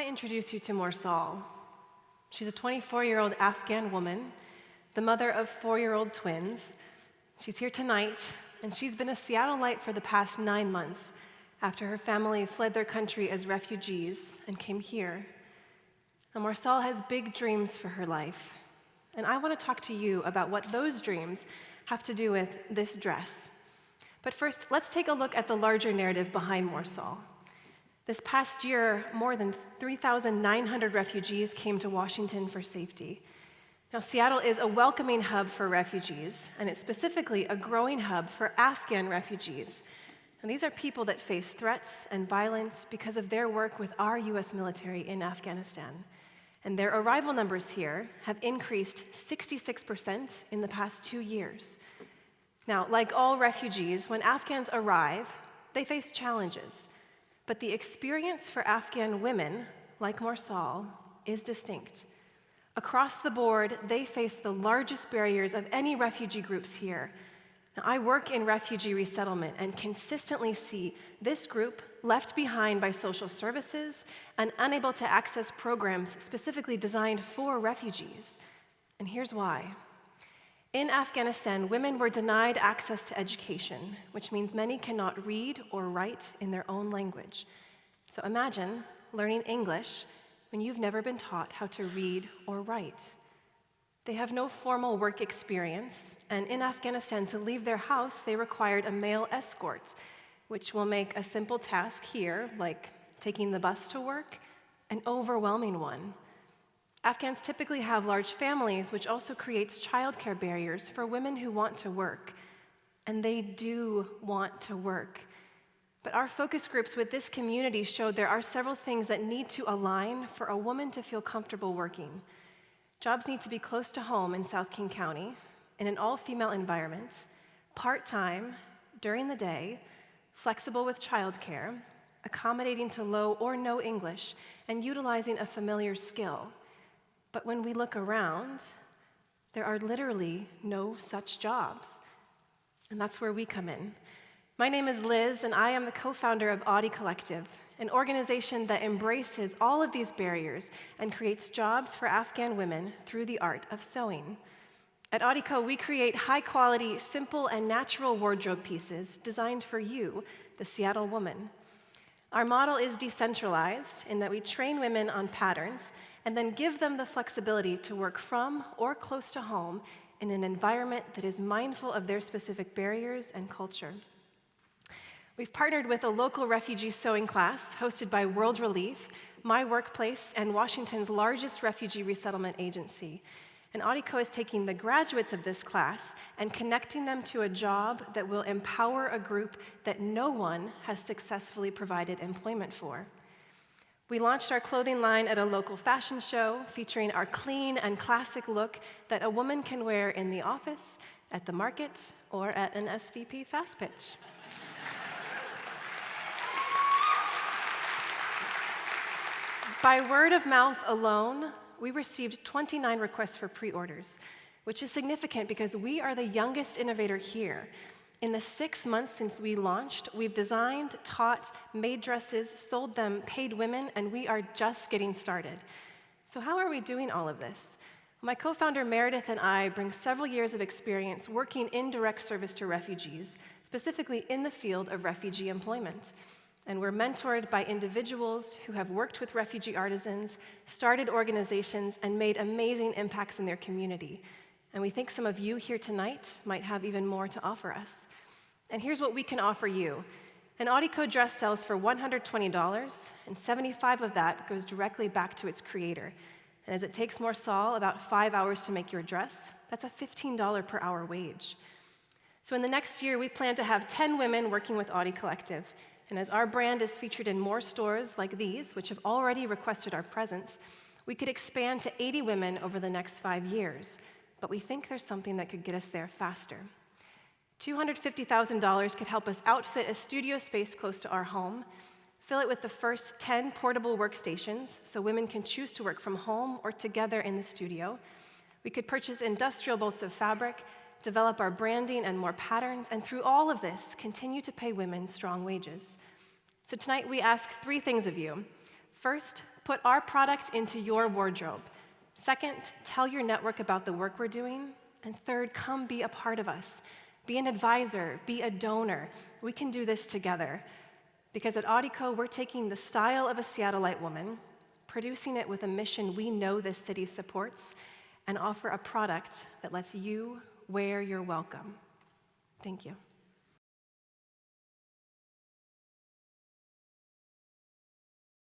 to introduce you to Morsal. She's a 24-year-old Afghan woman, the mother of 4-year-old twins. She's here tonight, and she's been a Seattleite for the past 9 months after her family fled their country as refugees and came here. And Morsal has big dreams for her life, and I want to talk to you about what those dreams have to do with this dress. But first, let's take a look at the larger narrative behind Morsal. This past year, more than 3,900 refugees came to Washington for safety. Now, Seattle is a welcoming hub for refugees, and it's specifically a growing hub for Afghan refugees. And these are people that face threats and violence because of their work with our U.S. military in Afghanistan. And their arrival numbers here have increased 66% in the past 2 years. Now, like all refugees, when Afghans arrive, they face challenges. But the experience for Afghan women, like Morsal, is distinct. Across the board, they face the largest barriers of any refugee groups here. Now, I work in refugee resettlement and consistently see this group left behind by social services and unable to access programs specifically designed for refugees. And here's why. In Afghanistan, women were denied access to education, which means many cannot read or write in their own language. So imagine learning English when you've never been taught how to read or write. They have no formal work experience, and in Afghanistan, to leave their house, they required a male escort, which will make a simple task here, like taking the bus to work, an overwhelming one. Afghans typically have large families, which also creates childcare barriers for women who want to work. And they do want to work. But our focus groups with this community showed there are several things that need to align for a woman to feel comfortable working. Jobs need to be close to home in South King County, in an all-female environment, part-time, during the day, flexible with childcare, accommodating to low or no English, and utilizing a familiar skill. But when we look around, there are literally no such jobs. And that's where we come in. My name is Liz, and I am the co-founder of Audi Collective, an organization that embraces all of these barriers and creates jobs for Afghan women through the art of sewing. At Audico, we create high-quality, simple, and natural wardrobe pieces designed for you, the Seattle woman. Our model is decentralized in that we train women on patterns and then give them the flexibility to work from or close to home in an environment that is mindful of their specific barriers and culture. We've partnered with a local refugee sewing class hosted by World Relief, my workplace, and Washington's largest refugee resettlement agency. And Audico is taking the graduates of this class and connecting them to a job that will empower a group that no one has successfully provided employment for. We launched our clothing line at a local fashion show featuring our clean and classic look that a woman can wear in the office, at the market, or at an SVP fast pitch. By word of mouth alone, we received 29 requests for pre-orders, which is significant because we are the youngest innovator here. In the 6 months since we launched, we've designed, taught, made dresses, sold them, paid women, and we are just getting started. So how are we doing all of this? My co-founder Meredith and I bring several years of experience working in direct service to refugees, specifically in the field of refugee employment. And we're mentored by individuals who have worked with refugee artisans, started organizations, and made amazing impacts in their community. And we think some of you here tonight might have even more to offer us. And here's what we can offer you. An Audico dress sells for $120, and $75 of that goes directly back to its creator. And as it takes Morsal about 5 hours to make your dress, that's a $15 per hour wage. So in the next year, we plan to have 10 women working with Audi Collective. And as our brand is featured in more stores like these, which have already requested our presence, we could expand to 80 women over the next 5 years. But we think there's something that could get us there faster. $250,000 could help us outfit a studio space close to our home, fill it with the first 10 portable workstations so women can choose to work from home or together in the studio. We could purchase industrial bolts of fabric, develop our branding and more patterns, and through all of this, continue to pay women strong wages. So tonight we ask 3 things of you. First, put our product into your wardrobe. Second, tell your network about the work we're doing. And third, come be a part of us. Be an advisor, be a donor. We can do this together. Because at Audico, we're taking the style of a Seattleite woman, producing it with a mission we know this city supports, and offer a product that lets you wear your welcome. Thank you.